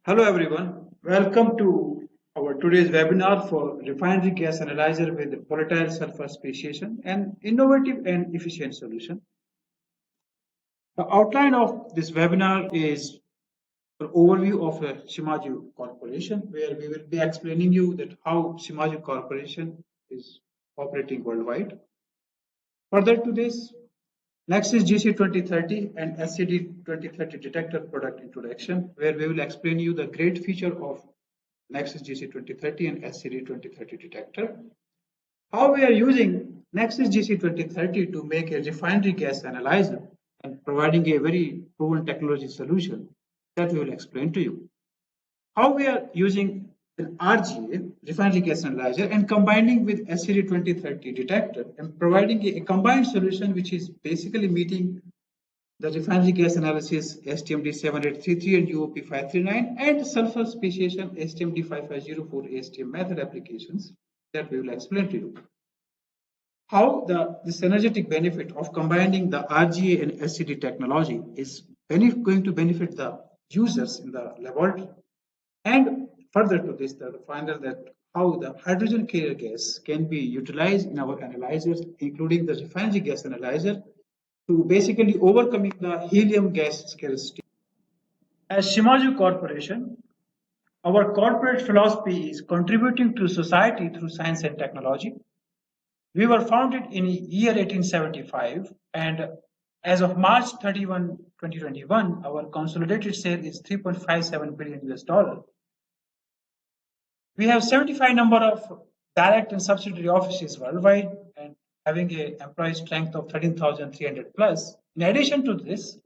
Hello everyone, welcome to our today's webinar for Refinery Gas Analyzer with Volatile Sulfur Speciation, an innovative and efficient solution. The outline of this webinar is an overview of Shimadzu Corporation, where we will be explaining you that how Shimadzu Corporation is operating worldwide. Further to this, Nexis GC2030 and SCD-2030 detector product introduction, where we will explain you the great feature of Nexis GC2030 and SCD-2030 detector. How we are using Nexis GC2030 to make a refinery gas analyzer and providing a very proven technology solution that we will explain to you. How we are using an RGA, refinery gas analyzer, and combining with SCD-2030 detector and providing a combined solution which is basically meeting the refinery gas analysis ASTM D7833 and UOP539 and sulfur speciation ASTM D5504 ASTM method applications that we will explain to you. How the synergetic benefit of combining the RGA and SCD technology is going to benefit the users in the laboratory. And further to this, the final that how the hydrogen carrier gas can be utilized in our analyzers, including the refinery gas analyzer, to basically overcoming the helium gas scarcity. As Shimadzu Corporation, our corporate philosophy is contributing to society through science and technology. We were founded in year 1875, and as of March 31, 2021, our consolidated sale is 3.57 billion US dollar. We have 75 number of direct and subsidiary offices worldwide and having an employee strength of 13,300 plus. In addition to this,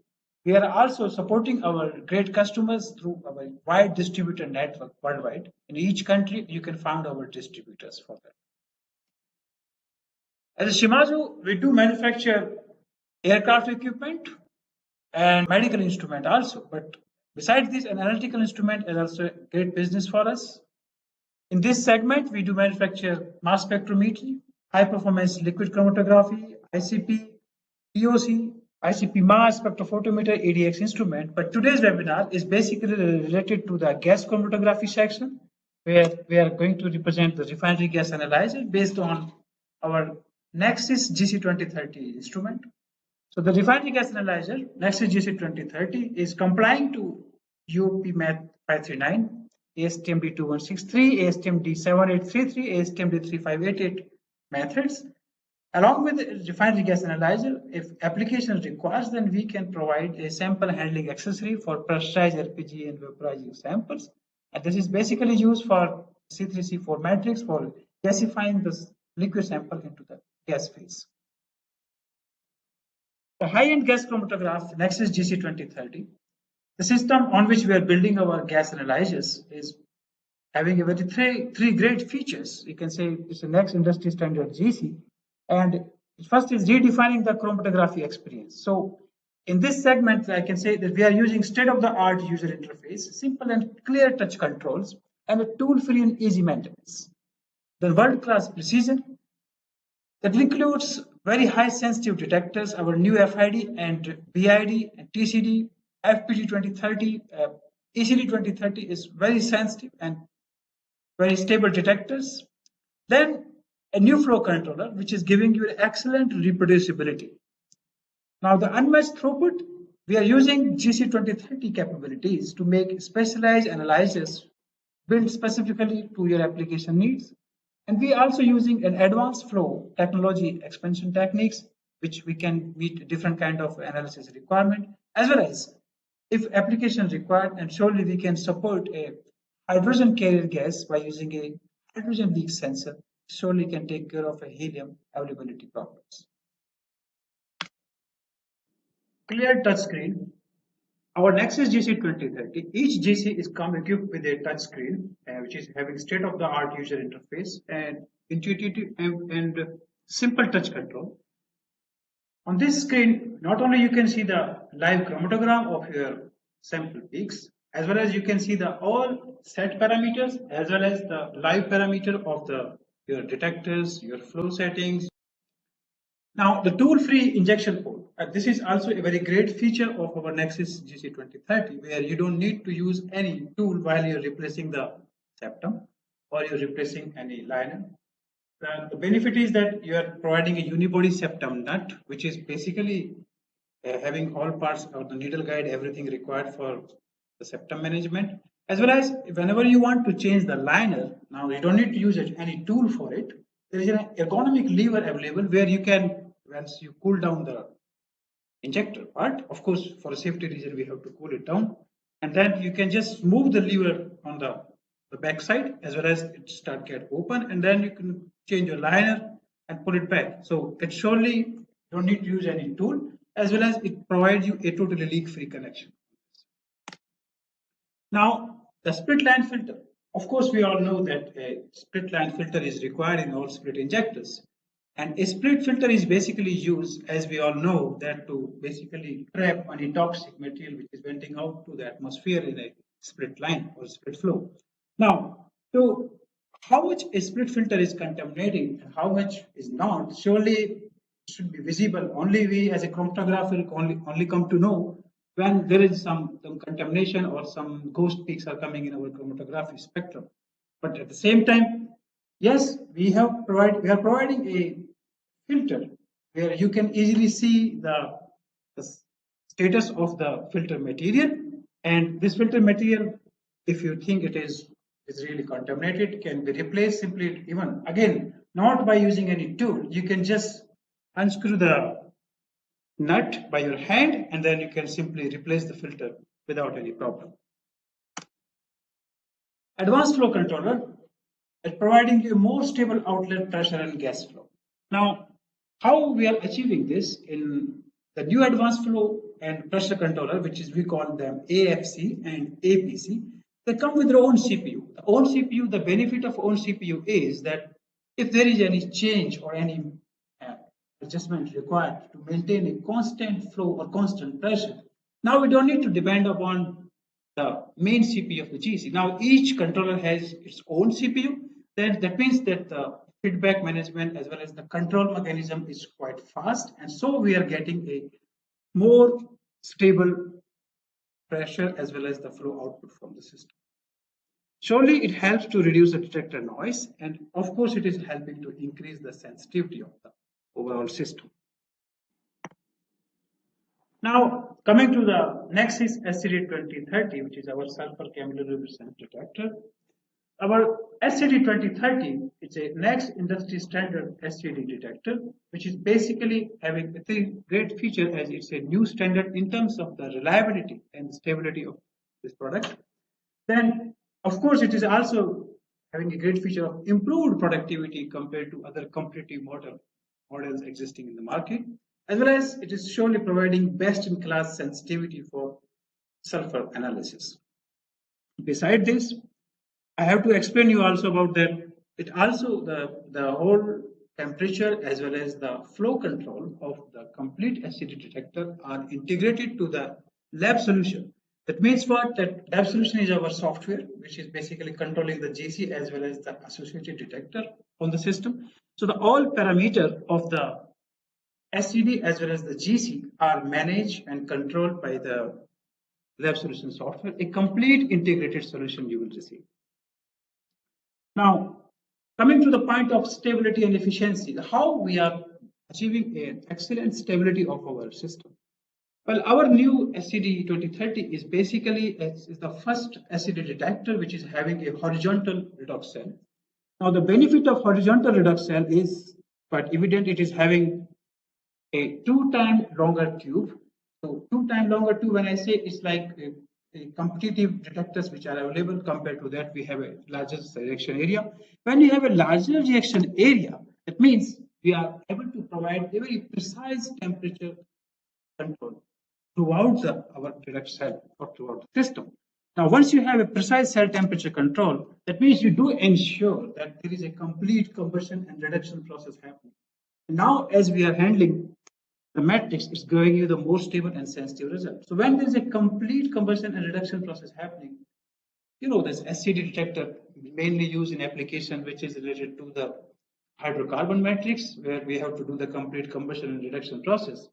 we are also supporting our great customers through our wide distributor network worldwide. In each country, you can find our distributors for that. As a Shimadzu, we do manufacture aircraft equipment and medical instrument also. But besides this, an analytical instrument is also a great business for us. In this segment, we do manufacture mass spectrometry, high performance liquid chromatography, ICP, POC, ICP mass spectrophotometer, ADX instrument. But today's webinar is basically related to the gas chromatography section, where we are going to represent the refinery gas analyzer based on our Nexis GC2030 instrument. So the refinery gas analyzer, Nexis GC2030, is complying to UOP Math 539, ASTM D2163, ASTM D7833, ASTM D3588 methods. Along with the refinery gas analyzer, if application requires, then we can provide a sample handling accessory for pressurized LPG and vaporizing samples. And this is basically used for C3, C4 matrix for gasifying the liquid sample into the gas phase. The high-end gas chromatograph Nexis GC2030, the system on which we are building our gas analyzers, is having a three great features. You can say it's the next industry standard GC, and first is redefining the chromatography experience. So in this segment, I can say that we are using state-of-the-art user interface, simple and clear touch controls, and a tool-free and easy maintenance. The world-class precision that includes very high sensitive detectors, our new FID and BID and TCD, FPG 2030, ECD 2030 is very sensitive and very stable detectors. Then a new flow controller, which is giving you excellent reproducibility. Now the unmatched throughput, we are using GC2030 capabilities to make specialized analyzers built specifically to your application needs. And we are also using an advanced flow technology expansion techniques, which we can meet different kind of analysis requirement, as well as if application required, and surely we can support a hydrogen carrier gas by using a hydrogen leak sensor, surely can take care of a helium availability problems. Clear touchscreen. Our Nexis GC2030, each GC is come equipped with a touchscreen, which is having state-of-the-art user interface and intuitive and simple touch control. On this screen, not only you can see the live chromatogram of your sample peaks, as well as you can see the all set parameters, as well as the live parameter of your detectors, your flow settings. Now, the tool-free injection port. This is also a very great feature of our Nexis GC2030, where you don't need to use any tool while you're replacing the septum or you're replacing any liner. The benefit is that you are providing a unibody septum nut, which is basically having all parts of the needle guide, everything required for the septum management, as well as whenever you want to change the liner, now you don't need to use any tool for it. There is an ergonomic lever available where you can, once you cool down the injector part, of course, for a safety reason, we have to cool it down, and then you can just move the lever on the back side as well as it start get open, and then you can change your liner and pull it back. So it surely don't need to use any tool, as well as it provides you a totally leak-free connection. Now, the split line filter. Of course, we all know that a split line filter is required in all split injectors. And a split filter is basically used, as we all know, that to basically trap any toxic material which is venting out to the atmosphere in a split line or split flow. Now, so how much a split filter is contaminating and how much is not, surely should be visible. Only we as a chromatographer only come to know when there is some contamination or some ghost peaks are coming in our chromatography spectrum. But at the same time, yes, we are providing a filter where you can easily see the status of the filter material, and this filter material, if you think it is really contaminated, can be replaced simply, even again not by using any tool. You can just unscrew the nut by your hand, and then you can simply replace the filter without any problem. Advanced flow controller is providing you more stable outlet pressure and gas flow. Now, how we are achieving this in the new advanced flow and pressure controller, which is we call them AFC and APC, they come with their own CPU. The own CPU, the benefit of own CPU is that if there is any change or any adjustment required to maintain a constant flow or constant pressure, now we don't need to depend upon the main CPU of the GC. Now each controller has its own CPU. Then that means that the feedback management as well as the control mechanism is quite fast, and so we are getting a more stable pressure as well as the flow output from the system. Surely it helps to reduce the detector noise, and of course it is helping to increase the sensitivity of the overall system. Now, coming to the Nexis SCD-2030, which is our sulfur chemiluminescence detector. Our SCD-2030 is a next industry standard SCD detector, which is basically having a great feature as it's a new standard in terms of the reliability and stability of this product. Then, of course, it is also having a great feature of improved productivity compared to other competitive models existing in the market, as well as it is surely providing best-in-class sensitivity for sulfur analysis. Beside this, I have to explain you also about that. It also the whole temperature as well as the flow control of the complete SCD detector are integrated to the lab solution. That means what? That lab solution is our software, which is basically controlling the GC as well as the associated detector on the system. So the all parameter of the SCD as well as the GC are managed and controlled by the lab solution software. A complete integrated solution you will receive. Now, coming to the point of stability and efficiency, how we are achieving an excellent stability of our system. Well, our new SCD-2030 is basically is the first SCD detector which is having a horizontal redox cell. Now, the benefit of horizontal redox cell is quite evident. It is having a 2 times longer tube. So 2 times longer tube, when I say it's like a competitive detectors which are available, compared to that we have a larger reaction area. When you have a larger reaction area, that means we are able to provide a very precise temperature control throughout our direct cell or throughout the system. Now, once you have a precise cell temperature control, that means you do ensure that there is a complete combustion and reduction process happening. Now, as we are handling the matrix, is giving you the more stable and sensitive result. So when there is a complete combustion and reduction process happening, you know, this SCD detector mainly used in application which is related to the hydrocarbon matrix, where we have to do the complete combustion and reduction process.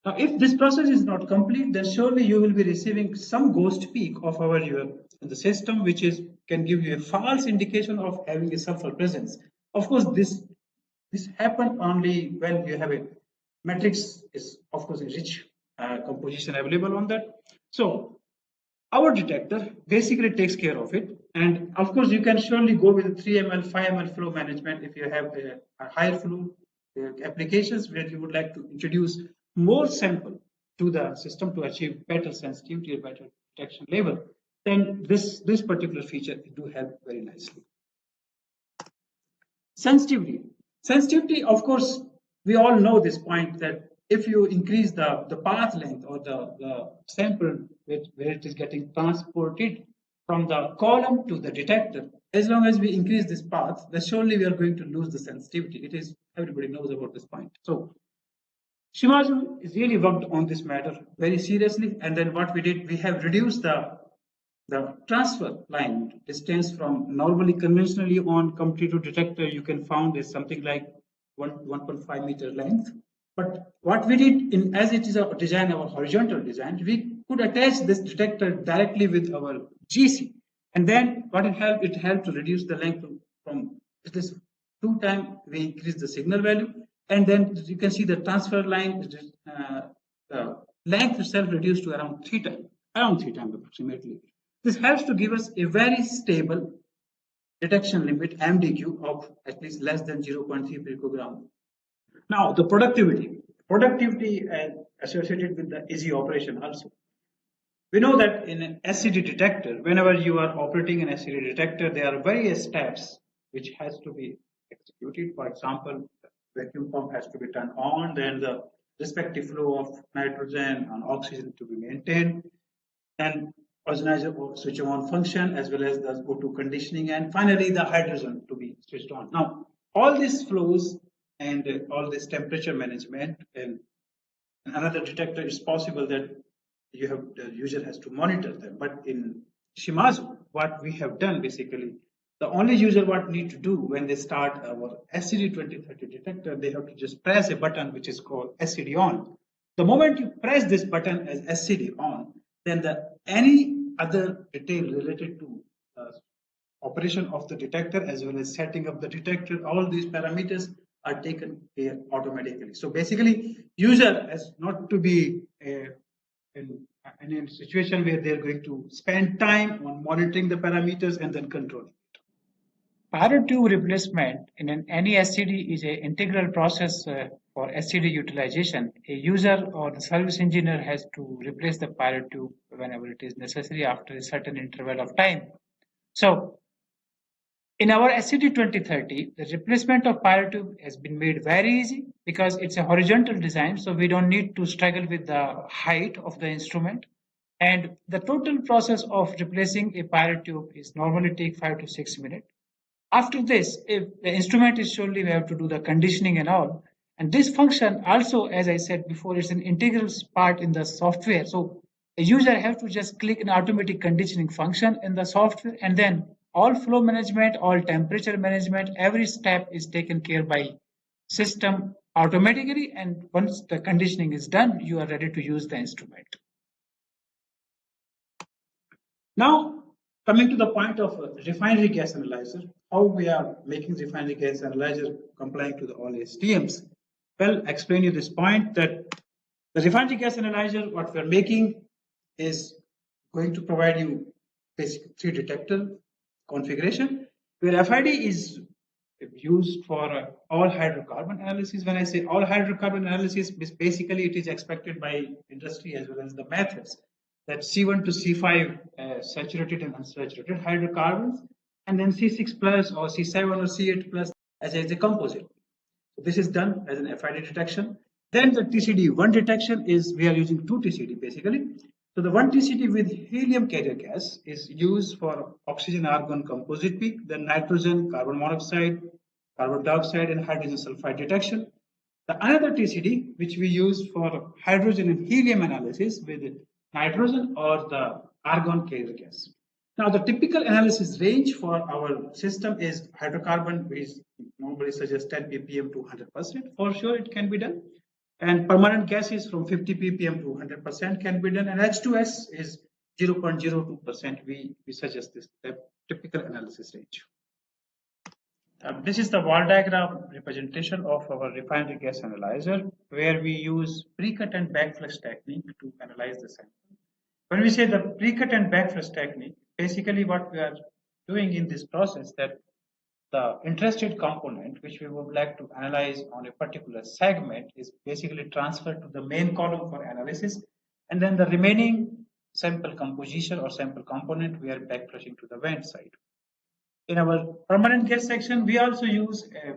Now, if this process is not complete, then surely you will be receiving some ghost peak of our in the system, which is can give you a false indication of having a sulfur presence. Of course, this happens only when you have a matrix is of course a rich composition available on that. So our detector basically takes care of it. And of course, you can surely go with 3 ml, 5 ml flow management if you have a higher flow applications where you would like to introduce more sample to the system to achieve better sensitivity and better detection level. Then this particular feature do help very nicely. Sensitivity. Sensitivity, of course, we all know this point that if you increase the path length or the sample where it is getting transported from the column to the detector, as long as we increase this path, then surely we are going to lose the sensitivity. It is everybody knows about this point. So Shimadzu is really worked on this matter very seriously, and then what we did, we have reduced the transfer line distance from normally conventionally on competitive detector you can found is something like 1.5 meter length. But what we did in as it is a design, our horizontal design, we could attach this detector directly with our GC. And then what it helped to reduce the length from this 2 times we increase the signal value. And then you can see the transfer line, the length itself reduced to around 3 times approximately. This helps to give us a very stable detection limit MDQ of at least less than 0.3 picogram. Now the productivity associated with the easy operation also. We know that in an SCD detector, whenever you are operating an SCD detector, there are various steps which has to be executed. For example, the vacuum pump has to be turned on, then the respective flow of nitrogen and oxygen to be maintained, and ozonizer or switch on function, as well as the O2 conditioning, and finally the hydrogen to be switched on. Now, all these flows and all this temperature management and another detector is possible that the user has to monitor them. But in Shimadzu, what we have done basically, the only user what need to do when they start our SCD-2030 detector, they have to just press a button which is called SCD on. The moment you press this button as SCD on, then any other detail related to operation of the detector as well as setting up the detector, all these parameters are taken care automatically. So basically, user has not to be in a situation where they're going to spend time on monitoring the parameters and then controlling. Pilot tube replacement in any SCD is an integral process for SCD utilization. A user or the service engineer has to replace the pilot tube whenever it is necessary after a certain interval of time. So, in our SCD 2030, the replacement of pilot tube has been made very easy because it's a horizontal design, so we don't need to struggle with the height of the instrument. And the total process of replacing a pilot tube is normally take 5 to 6 minutes. After this, if the instrument is surely we have to do the conditioning and all. And this function also, as I said before, it's an integral part in the software. So a user have to just click an automatic conditioning function in the software, and then all flow management, all temperature management, every step is taken care by system automatically. And once the conditioning is done, you are ready to use the instrument. Now, coming to the point of refinery gas analyzer, how we are making refinery gas analyzer complying to the all ASTMs. Well, explain you this point that the refinery gas analyzer, what we are making is going to provide you basic 3 detector configuration, where FID is used for all hydrocarbon analysis. When I say all hydrocarbon analysis, basically it is expected by industry as well as the methods that C1 to C5 saturated and unsaturated hydrocarbons, and then C6 plus or C7 or C8 plus as a composite. So this is done as an FID detection. Then the TCD1 detection is we are using 2 TCD basically. So the 1 TCD with helium carrier gas is used for oxygen argon composite peak, then nitrogen, carbon monoxide, carbon dioxide, and hydrogen sulfide detection. The another TCD which we use for hydrogen and helium analysis with nitrogen or the argon carrier gas. Now, the typical analysis range for our system is hydrocarbon, which normally suggests 10 ppm to 100%. For sure, it can be done. And permanent gases from 50 ppm to 100% can be done. And H2S is 0.02%. We suggest this the typical analysis range. This is the wall diagram representation of our refinery gas analyzer, where we use pre-cut and backflush technique to analyze the sample. When we say the pre-cut and backflush technique, basically what we are doing in this process, that the interested component which we would like to analyze on a particular segment is basically transferred to the main column for analysis, and then the remaining sample composition or sample component we are backflushing to the vent side. In our permanent gas section, we also use a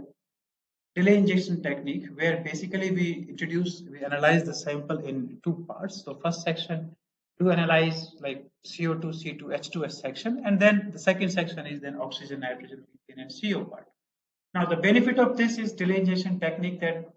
delay injection technique, where basically we analyze the sample in two parts. So first section to analyze like CO2, C2, H2S section, and then the second section is then oxygen, nitrogen, methane, and CO part. Now the benefit of this is delay injection technique, that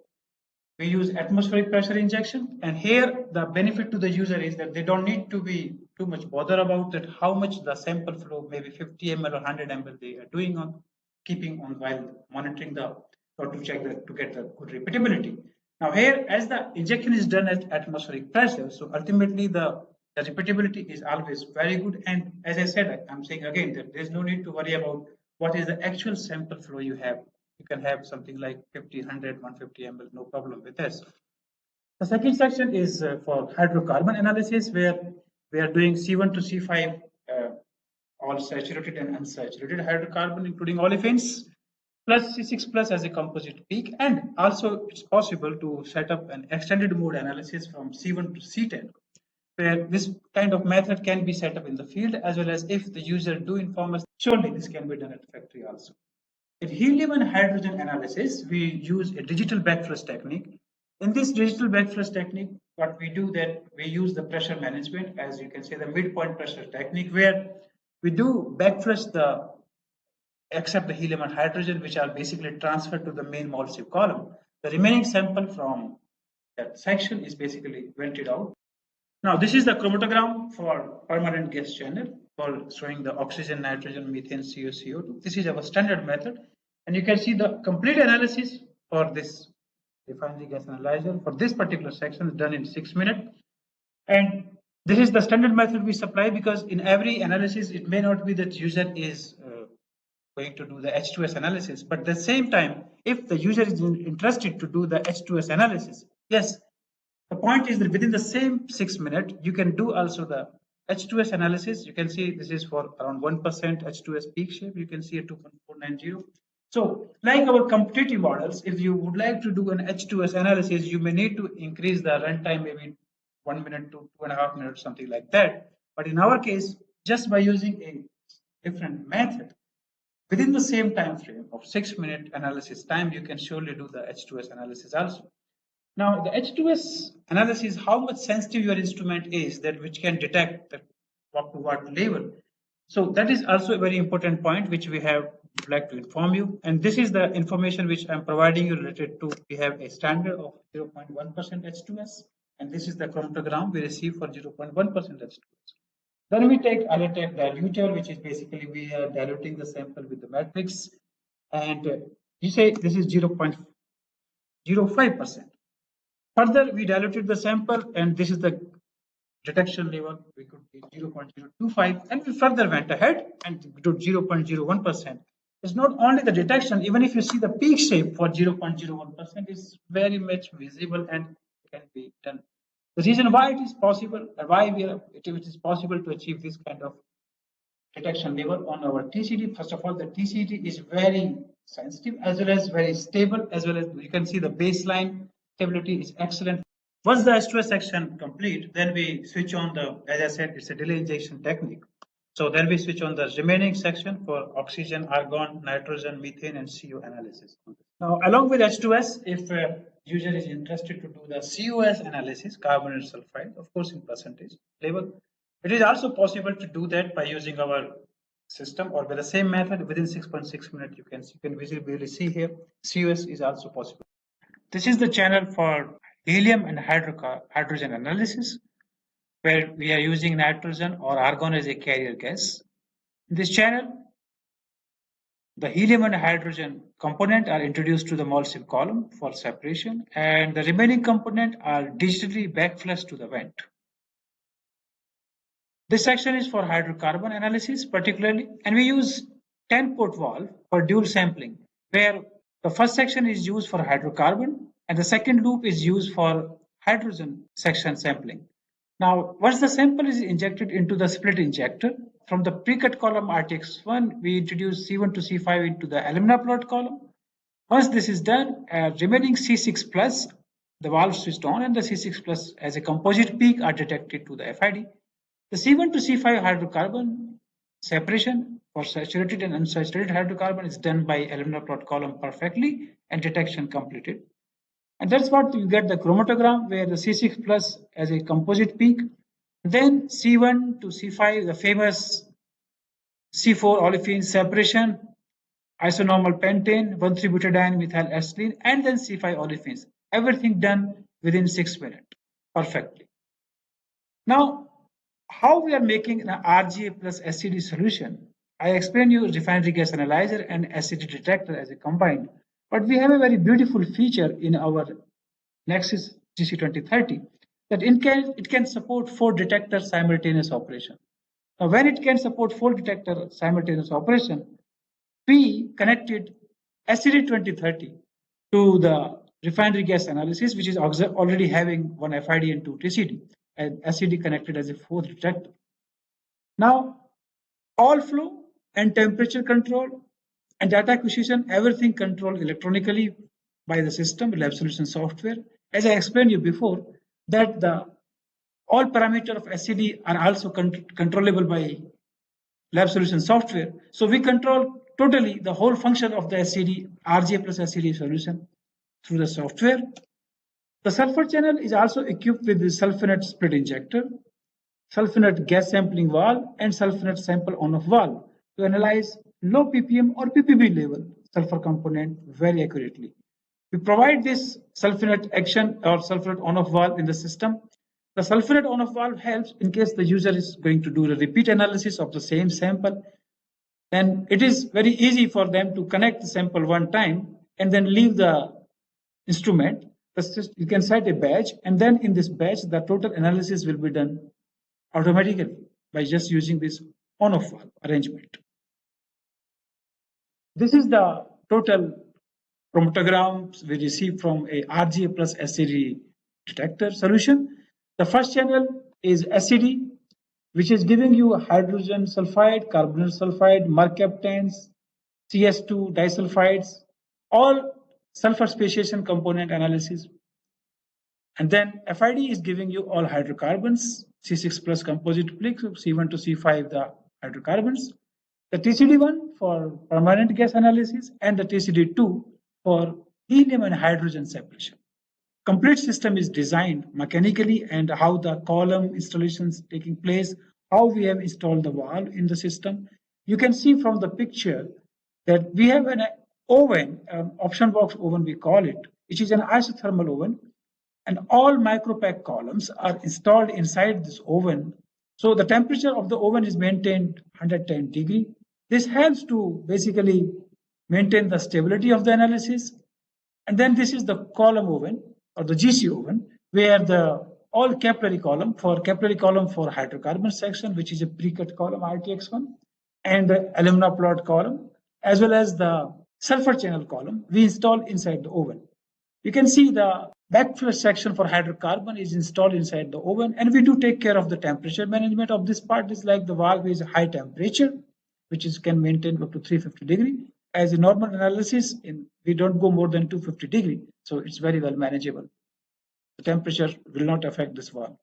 we use atmospheric pressure injection, and here the benefit to the user is that they don't need to be too much bother about that how much the sample flow, maybe 50 ml or 100 ml they are doing on keeping on while monitoring the or to check that to get the good repeatability. Now here, as the injection is done at atmospheric pressure, so ultimately the repeatability is always very good. And as I said, I'm saying again that there's no need to worry about what is the actual sample flow you have. You can have something like 50, 100, 150 ml, no problem with this. The second section is for hydrocarbon analysis, where we are doing C1 to C5, all saturated and unsaturated hydrocarbon, including olefins, plus C6 plus as a composite peak. And also it's possible to set up an extended mode analysis from C1 to C10, where this kind of method can be set up in the field, as well as if the user do inform us, surely this can be done at the factory also. In helium and hydrogen analysis, we use a digital backflush technique. In this digital backflush technique, what we do that we use the pressure management, as you can see, the midpoint pressure technique, where we do backflush the except the helium and hydrogen, which are basically transferred to the main mole sieve column. The remaining sample from that section is basically vented out. Now, this is the chromatogram for permanent gas channel for showing the oxygen, nitrogen, methane, CO, CO2. This is our standard method. And you can see the complete analysis for this refinery gas analyzer for this particular section is done in 6 minutes. And this is the standard method we supply, because in every analysis, it may not be that user is going to do the H2S analysis, but at the same time, if the user is interested to do the H2S analysis, yes, the point is that within the same 6 minutes, you can do also the H2S analysis. You can see this is for around 1% H2S peak shape. You can see a 2.490. So like our competitive models, if you would like to do an H2S analysis, you may need to increase the runtime, maybe 1 minute to 2.5 minutes, something like that. But in our case, just by using a different method, within the same time frame of 6 minute analysis time, you can surely do the H2S analysis also. Now, the H2S analysis, how much sensitive your instrument is, that which can detect the what to what level. So that is also a very important point which we have like to inform you. And this is the information which I'm providing you related to. We have a standard of 0.1% H2S, and this is the chromatogram we receive for 0.1% H2S. Then we take allotative diluter, which is basically we are diluting the sample with the matrix, and you say this is 0.05%. Further, we diluted the sample, and this is the detection level. We could get 0.025, and we further went ahead and did 0.01%. It's not only the detection, even if you see the peak shape for 0.01% is very much visible and can be done. The reason why it is possible, why it is possible to achieve this kind of detection level on our TCD. First of all, the TCD is very sensitive as well as very stable, as well as you can see the baseline stability is excellent. Once the H2S section complete, then we switch on the, as I said, it's a delay injection technique. So then we switch on the remaining section for oxygen, argon, nitrogen, methane, and CO analysis. Now, along with H2S, if a user is interested to do the COS analysis, carbonate sulfide, of course in percentage level, it is also possible to do that by using our system or by the same method. Within 6.6 minutes, you can visibly see here, COS is also possible. This is the channel for helium and hydrogen analysis, where we are using nitrogen or argon as a carrier gas. In this channel, the helium and hydrogen component are introduced to the emulsive column for separation, and the remaining component are digitally backflushed to the vent. This section is for hydrocarbon analysis particularly, and we use 10-port valve for dual sampling, where the first section is used for hydrocarbon and the second loop is used for hydrogen section sampling. Now, once the sample is injected into the split injector, from the pre-cut column RTX1, we introduce C1 to C5 into the alumina plot column. Once this is done, remaining C6 plus, the valve switched on and the C6 plus as a composite peak are detected to the FID. The C1 to C5 hydrocarbon separation for saturated and unsaturated hydrocarbon is done by alumina plot column perfectly and detection completed. And that's what you get the chromatogram where the C6 plus as a composite peak. Then C1 to C5, the famous C4 olefin separation, isonormal pentane, 1,3-butadiene methyl acetylene, and then C5 olefins. Everything done within 6 minutes perfectly. Now, how we are making an RGA plus SCD solution? I explained you refinery gas analyzer and SCD detector as a combined, but we have a very beautiful feature in our Nexis DC2030 that it can support 4 detector simultaneous operation. Now, when it can support 4 detector simultaneous operation, we connected SCD-2030 to the refinery gas analysis, which is already having one FID and 2 TCD, and SCD connected as a 4th detector. Now, all flow and temperature control and data acquisition, everything controlled electronically by the system, lab solution software. As I explained you before, that the all parameters of SCD are also controllable by lab solution software. So we control totally the whole function of the SCD, RGA plus SCD solution through the software. The sulfur channel is also equipped with the sulfonate split injector, sulfonate gas sampling valve, and sulfonate sample on-off valve to analyze low ppm or ppb level sulfur component very accurately. We provide this sulfonate action or sulfonate on-off valve in the system. The sulfonate on-off valve helps in case the user is going to do a repeat analysis of the same sample. Then it is very easy for them to connect the sample one time and then leave the instrument. You can set a batch, and then in this batch, the total analysis will be done automatically by just using this on-off valve arrangement. This is the total chromatograms we received from a RGA plus SCD detector solution. The first channel is SCD, which is giving you hydrogen sulfide, carbonyl sulfide, mercaptans, CS2 disulfides, all sulfur speciation component analysis. And then FID is giving you all hydrocarbons, C6 plus composite peak, so C1 to C5 the hydrocarbons, the TCD1 for permanent gas analysis, and the TCD2 for helium and hydrogen separation. Complete system is designed mechanically and how the column installations taking place, how we have installed the valve in the system. You can see from the picture that we have an oven, option box oven we call it, which is an isothermal oven, and all micropack columns are installed inside this oven. So the temperature of the oven is maintained 110 degree. This helps to basically maintain the stability of the analysis. And then this is the column oven or the GC oven, where the all capillary column for hydrocarbon section, which is a pre-cut column RTX1, and the alumina plot column, as well as the sulfur channel column, we install inside the oven. You can see the backflush section for hydrocarbon is installed inside the oven, and we do take care of the temperature management of this part. Is like the valve is high temperature, which is can maintain up to 350 degree. As a normal analysis, we don't go more than 250 degree, so it's very well manageable. The temperature will not affect this valve.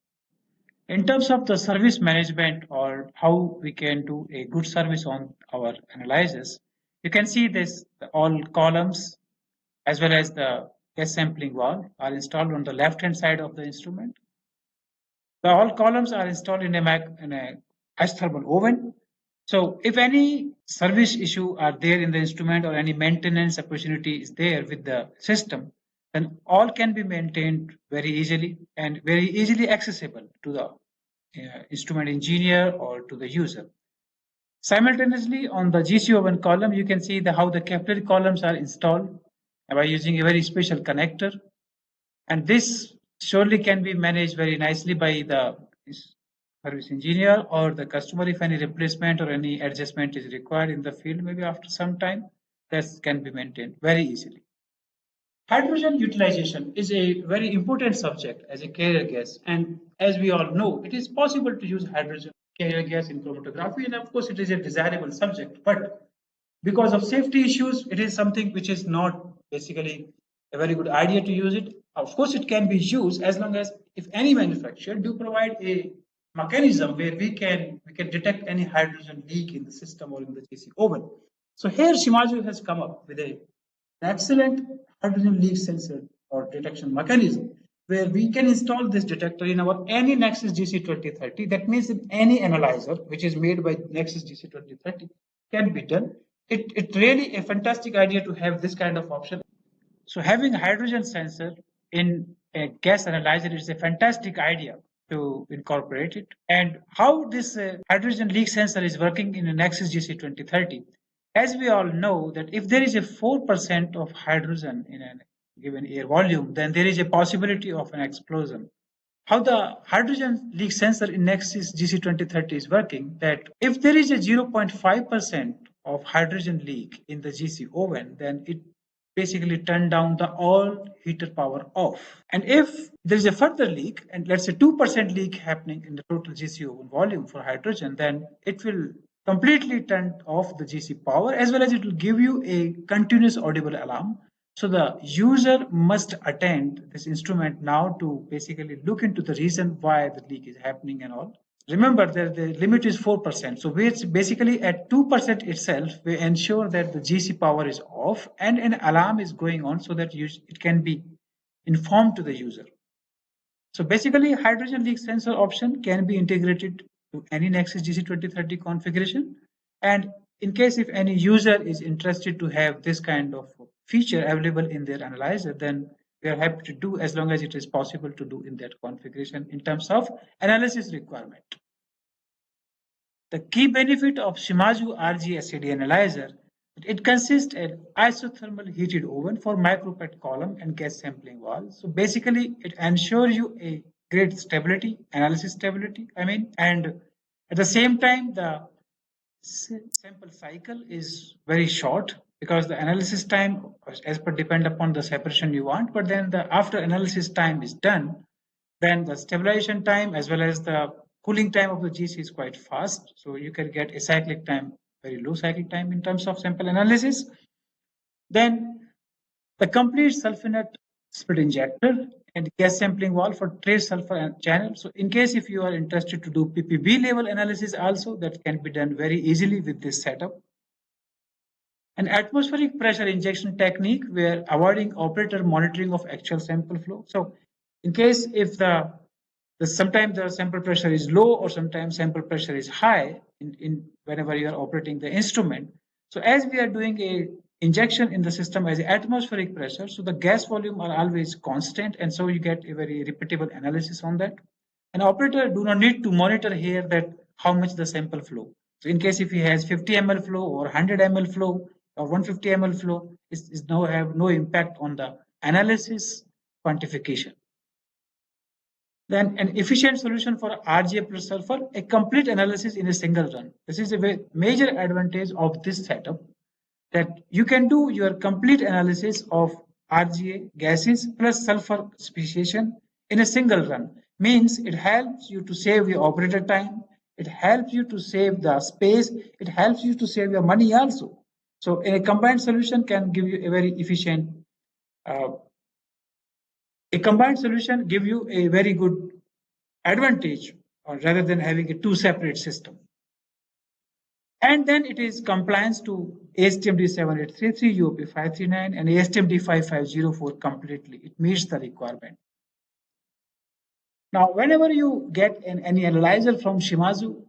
In terms of the service management or how we can do a good service on our analyzers, you can see this all columns as well as the gas sampling valve are installed on the left hand side of the instrument. The all columns are installed in a isothermal oven. So if any service issue are there in the instrument or any maintenance opportunity is there with the system, then all can be maintained very easily and very easily accessible to the instrument engineer or to the user. Simultaneously, on the GCO1 column, you can see how the capillary columns are installed by using a very special connector. And this surely can be managed very nicely by the service engineer or the customer if any replacement or any adjustment is required in the field, maybe after some time, that can be maintained very easily. Hydrogen utilization is a very important subject as a carrier gas, and as we all know, it is possible to use hydrogen carrier gas in chromatography, and of course, it is a desirable subject. But because of safety issues, it is something which is not basically a very good idea to use it. Of course, it can be used as long as if any manufacturer do provide a mechanism where we can detect any hydrogen leak in the system or in the GC oven. So here Shimadzu has come up with an excellent hydrogen leak sensor or detection mechanism where we can install this detector in our any Nexis DC2030. That means in any analyzer which is made by Nexis DC2030 can be done. It really a fantastic idea to have this kind of option. So having a hydrogen sensor in a gas analyzer is a fantastic idea to incorporate it. And how this hydrogen leak sensor is working in the Nexus GC2030, as we all know that if there is a 4% of hydrogen in a given air volume, then there is a possibility of an explosion. How the hydrogen leak sensor in Nexus GC2030 is working, that if there is a 0.5% of hydrogen leak in the GC oven, then it basically turn down the all heater power off. And if there is a further leak, and let's say 2% leak happening in the total GC oven volume for hydrogen, then it will completely turn off the GC power, as well as it will give you a continuous audible alarm. So the user must attend this instrument now to basically look into the reason why the leak is happening and all. Remember that the limit is 4%. So we basically at 2% itself, we ensure that the GC power is off and an alarm is going on so that it can be informed to the user. So basically hydrogen leak sensor option can be integrated to any Nexus GC2030 configuration. And in case if any user is interested to have this kind of feature available in their analyzer, then we are happy to do as long as it is possible to do in that configuration in terms of analysis requirement. The key benefit of Shimadzu RGA+SCD analyzer, it consists of isothermal heated oven for micropet column and gas sampling valve. So basically, it ensures you a great stability, analysis stability, and at the same time, the sample cycle is very short because the analysis time as per depend upon the separation you want, but then the after analysis time is done, then the stabilization time as well as the cooling time of the GC is quite fast. So you can get a cyclic time, very low cyclic time in terms of sample analysis. Then the complete sulfonate split injector and gas sampling valve for trace sulfur channel. So in case if you are interested to do PPB level analysis also, that can be done very easily with this setup. An atmospheric pressure injection technique where avoiding operator monitoring of actual sample flow. So in case if sometimes the sample pressure is low or sometimes sample pressure is high in whenever you are operating the instrument. So as we are doing a injection in the system as atmospheric pressure, so the gas volume are always constant, and so you get a very repeatable analysis on that. An operator do not need to monitor here that how much the sample flow. So in case if he has 50 ml flow or 100 ml flow or 150 ml flow, is no have no impact on the analysis quantification. Then an efficient solution for RGA plus sulfur, a complete analysis in a single run. This is a major advantage of this setup, that you can do your complete analysis of RGA gases plus sulfur speciation in a single run. Means it helps you to save your operator time, it helps you to save the space, it helps you to save your money also. So a combined solution can give you a very efficient a combined solution give you a very good advantage rather than having a two separate system. And then it is compliance to ASTM D7833, UOP 539, and ASTM D5504 completely. It meets the requirement. Now, whenever you get any analyzer from Shimadzu,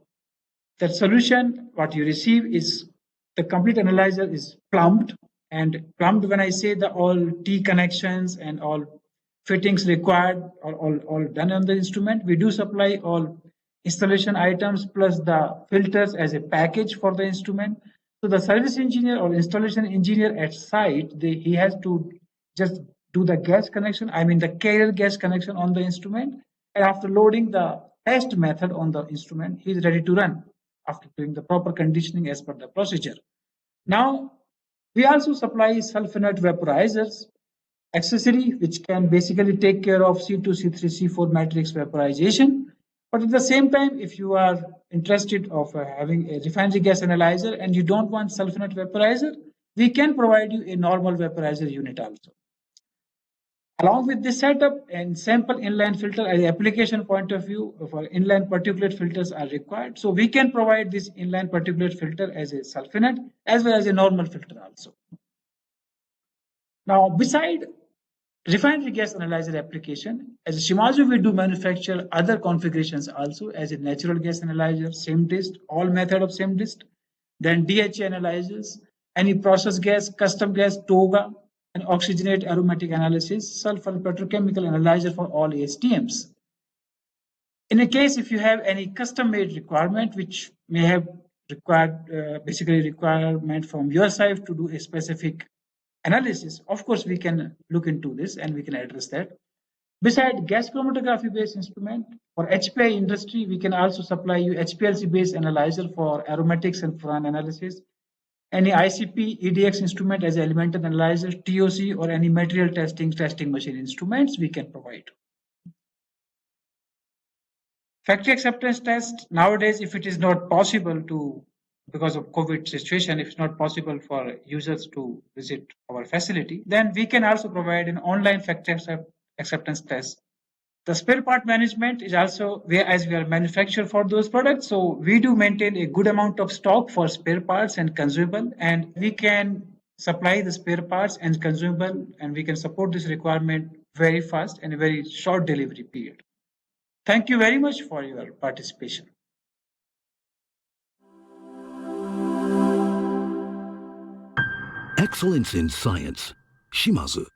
the solution, what you receive is the complete analyzer is plumbed. And plumbed, when I say the all T connections and all fittings required are all done on the instrument, we do supply all installation items plus the filters as a package for the instrument. So the service engineer or installation engineer at site, he has to just do the gas connection, I mean the carrier gas connection on the instrument. And after loading the test method on the instrument, he is ready to run after doing the proper conditioning as per the procedure. Now, we also supply sulfonate vaporizers accessory, which can basically take care of C2, C3, C4 matrix vaporization. But at the same time, if you are interested of having a refinery gas analyzer and you don't want sulfonate vaporizer, we can provide you a normal vaporizer unit also. Along with this setup and sample inline filter, as application point of view, for inline particulate filters are required. So we can provide this inline particulate filter as a sulfonate as well as a normal filter also. Now, beside refinery gas analyzer application, as a Shimadzu, we do manufacture other configurations also as a natural gas analyzer, same dist, all method of same dist, then DHA analyzers, any process gas, custom gas, TOGA, and oxygenate aromatic analysis, sulfur petrochemical analyzer for all ASTMs. In a case, if you have any custom-made requirement, which may have required, basically requirement from your side to do a specific analysis, of course, we can look into this and we can address that. Beside gas chromatography based instrument, for HPI industry, we can also supply you HPLC based analyzer for aromatics and furan analysis. Any ICP, EDX instrument as elemental analyzer, TOC, or any material testing machine instruments we can provide. Factory acceptance test, nowadays, if it is not possible to, because of COVID situation, if it's not possible for users to visit our facility, then we can also provide an online factory acceptance test. The spare part management is also where, as we are manufacturer for those products, so we do maintain a good amount of stock for spare parts and consumable, and we can supply the spare parts and consumable, and we can support this requirement very fast and a very short delivery period. Thank you very much for your participation. Excellence in science. Shimadzu.